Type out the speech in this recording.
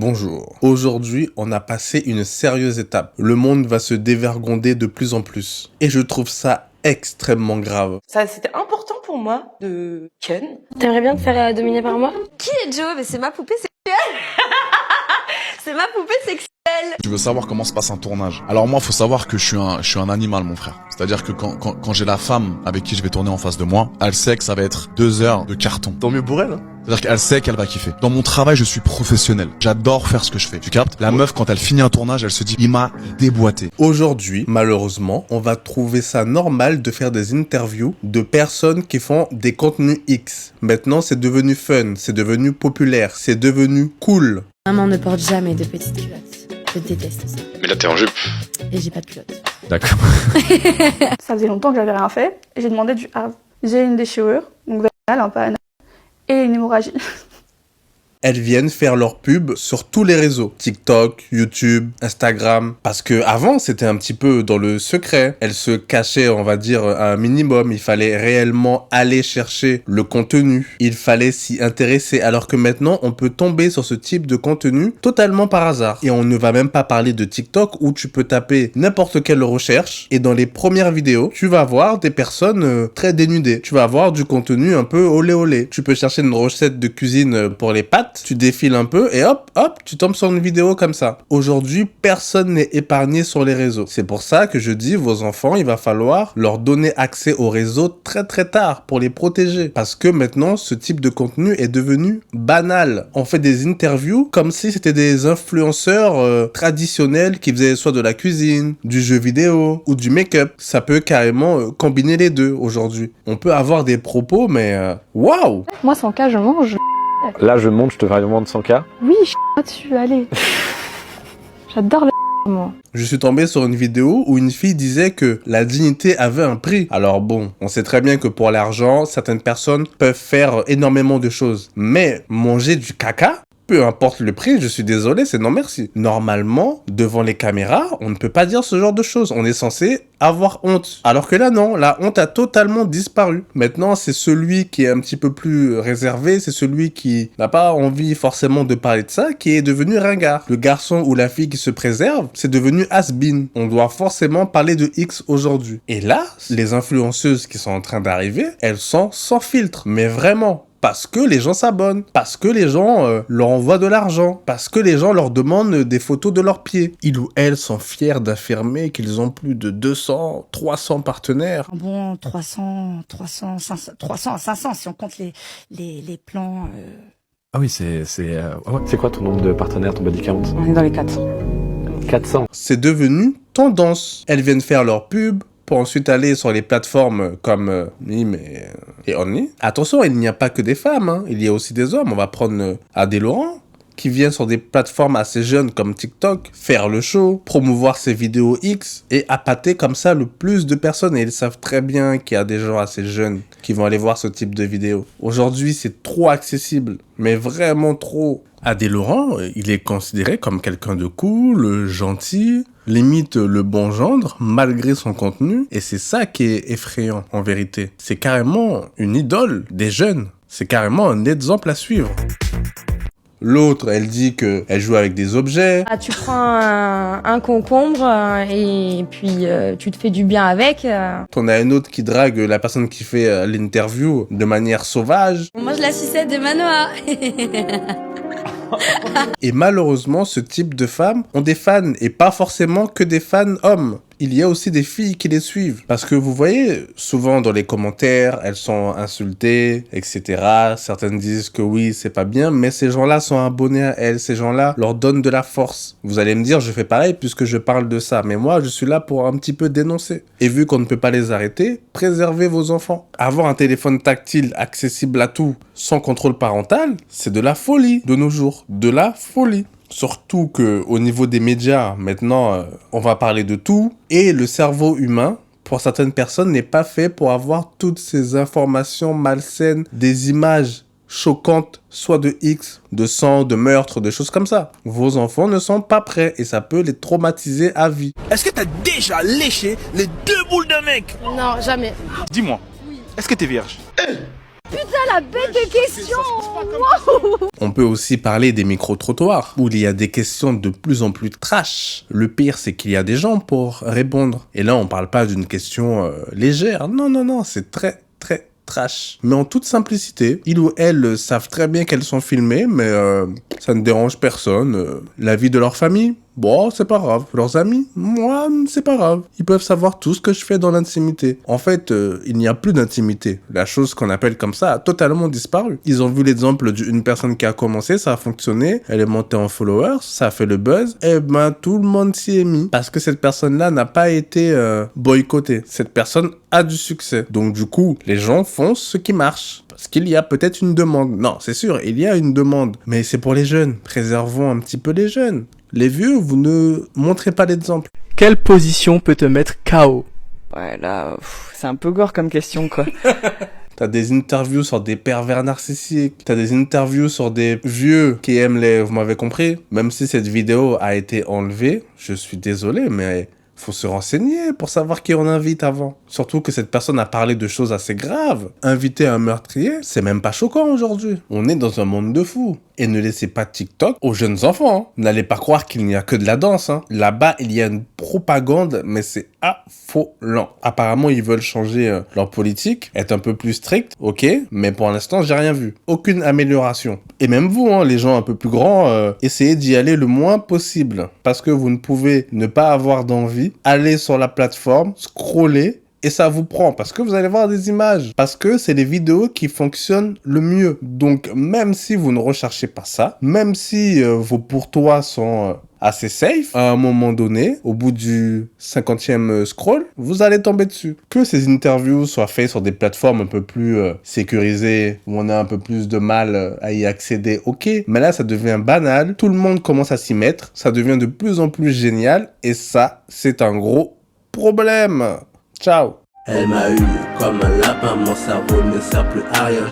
Bonjour. Aujourd'hui, on a passé une sérieuse étape. Le monde va se dévergonder de plus en plus. Et je trouve ça extrêmement grave. Ça, c'était important pour moi de Ken. T'aimerais bien te faire dominer par moi? Qui est Joe? Mais c'est ma poupée sexuelle. C'est ma poupée sexuelle. Je veux savoir comment se passe un tournage. Alors moi, faut savoir que je suis un animal, mon frère. C'est-à-dire que quand j'ai la femme avec qui je vais tourner en face de moi, elle sait que ça va être 2 heures de carton. Tant mieux pour elle, hein. C'est-à-dire qu'elle sait qu'elle va kiffer. Dans mon travail, je suis professionnel. J'adore faire ce que je fais. Tu captes? La meuf, quand elle finit un tournage, elle se dit, il m'a déboîté. Aujourd'hui, malheureusement, on va trouver ça normal de faire des interviews de personnes qui font des contenus X. Maintenant, c'est devenu fun, c'est devenu populaire, c'est devenu cool. Maman ne porte jamais de petites culottes. Je déteste ça. Mais là, t'es en jupe. Et j'ai pas de culotte. D'accord. Ça faisait longtemps que j'avais rien fait et j'ai demandé du hard. J'ai une déchirure, donc vaginale, un peu anale, et une hémorragie. Elles viennent faire leur pub sur tous les réseaux. TikTok, YouTube, Instagram. Parce que avant, c'était un petit peu dans le secret. Elles se cachaient, on va dire, un minimum. Il fallait réellement aller chercher le contenu. Il fallait s'y intéresser. Alors que maintenant, on peut tomber sur ce type de contenu totalement par hasard. Et on ne va même pas parler de TikTok où tu peux taper n'importe quelle recherche. Et dans les premières vidéos, tu vas voir des personnes très dénudées. Tu vas voir du contenu un peu olé olé. Tu peux chercher une recette de cuisine pour les pâtes. Tu défiles un peu et hop, tu tombes sur une vidéo comme ça. Aujourd'hui, personne n'est épargné sur les réseaux. C'est pour ça que je dis, vos enfants, il va falloir leur donner accès aux réseaux très très tard pour les protéger. Parce que maintenant, ce type de contenu est devenu banal. On fait des interviews comme si c'était des influenceurs traditionnels qui faisaient soit de la cuisine, du jeu vidéo ou du make-up. Ça peut carrément combiner les deux aujourd'hui. On peut avoir des propos, mais waouh! Moi, 100K, je mange. Là, je monte, je te fais une demande de 100K. Oui, je suis dessus, allez. J'adore le moi. Je suis tombé sur une vidéo où une fille disait que la dignité avait un prix. Alors bon, on sait très bien que pour l'argent, certaines personnes peuvent faire énormément de choses. Mais manger du caca, peu importe le prix, je suis désolé, c'est non merci. Normalement, devant les caméras, on ne peut pas dire ce genre de choses. On est censé avoir honte. Alors que là, non, la honte a totalement disparu. Maintenant, c'est celui qui est un petit peu plus réservé, c'est celui qui n'a pas envie forcément de parler de ça, qui est devenu ringard. Le garçon ou la fille qui se préserve, c'est devenu has-been. On doit forcément parler de X aujourd'hui. Et là, les influenceuses qui sont en train d'arriver, elles sont sans filtre. Mais vraiment. Parce que les gens s'abonnent, parce que les gens leur envoient de l'argent, parce que les gens leur demandent des photos de leurs pieds. Ils ou elles sont fiers d'affirmer qu'ils ont plus de 200, 300 partenaires. Bon, 300, 500 si on compte les plans. Ah oui, c'est quoi ton nombre de partenaires, ton body count? On est dans les 4. 400. C'est devenu tendance. Elles viennent faire leur pub pour ensuite aller sur les plateformes comme Mime et Only. Attention, il n'y a pas que des femmes, hein. Il y a aussi des hommes. On va prendre Adé Laurent, qui vient sur des plateformes assez jeunes comme TikTok, faire le show, promouvoir ses vidéos X et appâter comme ça le plus de personnes. Et ils savent très bien qu'il y a des gens assez jeunes qui vont aller voir ce type de vidéos. Aujourd'hui, c'est trop accessible, mais vraiment trop. Adé Laurent, il est considéré comme quelqu'un de cool, gentil, limite le bon gendre, malgré son contenu. Et c'est ça qui est effrayant, en vérité. C'est carrément une idole des jeunes. C'est carrément un exemple à suivre. L'autre, elle dit qu'elle joue avec des objets. Ah, tu prends un concombre et puis tu te fais du bien avec. On a une autre qui drague la personne qui fait l'interview de manière sauvage. On mange la sucette de Manoa. Et malheureusement, ce type de femmes ont des fans, et pas forcément que des fans hommes. Il y a aussi des filles qui les suivent. Parce que vous voyez, souvent dans les commentaires, elles sont insultées, etc. Certaines disent que oui, c'est pas bien, mais ces gens-là sont abonnés à elles. Ces gens-là leur donnent de la force. Vous allez me dire, je fais pareil puisque je parle de ça. Mais moi, je suis là pour un petit peu dénoncer. Et vu qu'on ne peut pas les arrêter, préservez vos enfants. Avoir un téléphone tactile accessible à tout, sans contrôle parental, c'est de la folie de nos jours. De la folie. Surtout qu'au niveau des médias, maintenant, on va parler de tout. Et le cerveau humain, pour certaines personnes, n'est pas fait pour avoir toutes ces informations malsaines, des images choquantes, soit de X, de sang, de meurtre, de choses comme ça. Vos enfants ne sont pas prêts et ça peut les traumatiser à vie. Est-ce que t'as déjà léché les 2 boules d'un mec? Non, jamais. Dis-moi, est-ce que t'es vierge? La bête de question. On peut aussi parler des micro-trottoirs, où il y a des questions de plus en plus trash. Le pire, c'est qu'il y a des gens pour répondre. Et là, on parle pas d'une question légère. Non, c'est très, très trash. Mais en toute simplicité, ils ou elles savent très bien qu'elles sont filmées, mais ça ne dérange personne. La vie de leur famille, bon, c'est pas grave. Leurs amis, moi, c'est pas grave. Ils peuvent savoir tout ce que je fais dans l'intimité. En fait, il n'y a plus d'intimité. La chose qu'on appelle comme ça a totalement disparu. Ils ont vu l'exemple d'une personne qui a commencé, ça a fonctionné, elle est montée en followers, ça a fait le buzz, et ben tout le monde s'y est mis. Parce que cette personne-là n'a pas été boycottée. Cette personne a du succès. Donc du coup, les gens font ce qui marche. Parce qu'il y a peut-être une demande. Non, c'est sûr, il y a une demande. Mais c'est pour les jeunes. Préservons un petit peu les jeunes. Les vieux, vous ne montrez pas d'exemple. Quelle position peut te mettre KO? Ouais, là, c'est un peu gore comme question, quoi. T'as des interviews sur des pervers narcissiques. T'as des interviews sur des vieux qui aiment les... Vous m'avez compris? Même si cette vidéo a été enlevée, je suis désolé, mais... faut se renseigner pour savoir qui on invite avant. Surtout que cette personne a parlé de choses assez graves. Inviter un meurtrier, c'est même pas choquant aujourd'hui. On est dans un monde de fous. Et ne laissez pas TikTok aux jeunes enfants. N'allez pas croire qu'il n'y a que de la danse. Là-bas, il y a une propagande, mais c'est affolant. Apparemment, ils veulent changer leur politique, être un peu plus strict, ok, mais pour l'instant, j'ai rien vu. Aucune amélioration. Et même vous, les gens un peu plus grands, essayez d'y aller le moins possible. Parce que vous ne pouvez ne pas avoir d'envie, aller sur la plateforme, scroller, et ça vous prend, parce que vous allez voir des images, parce que c'est les vidéos qui fonctionnent le mieux. Donc, même si vous ne recherchez pas ça, même si vos pourtois sont assez safe, à un moment donné, au bout du 50e scroll, vous allez tomber dessus. Que ces interviews soient faites sur des plateformes un peu plus sécurisées, où on a un peu plus de mal à y accéder, ok, mais là, ça devient banal, tout le monde commence à s'y mettre, ça devient de plus en plus génial, et ça, c'est un gros problème. Ciao. Elle m'a eu comme un lapin, mon cerveau ne sert plus à rien.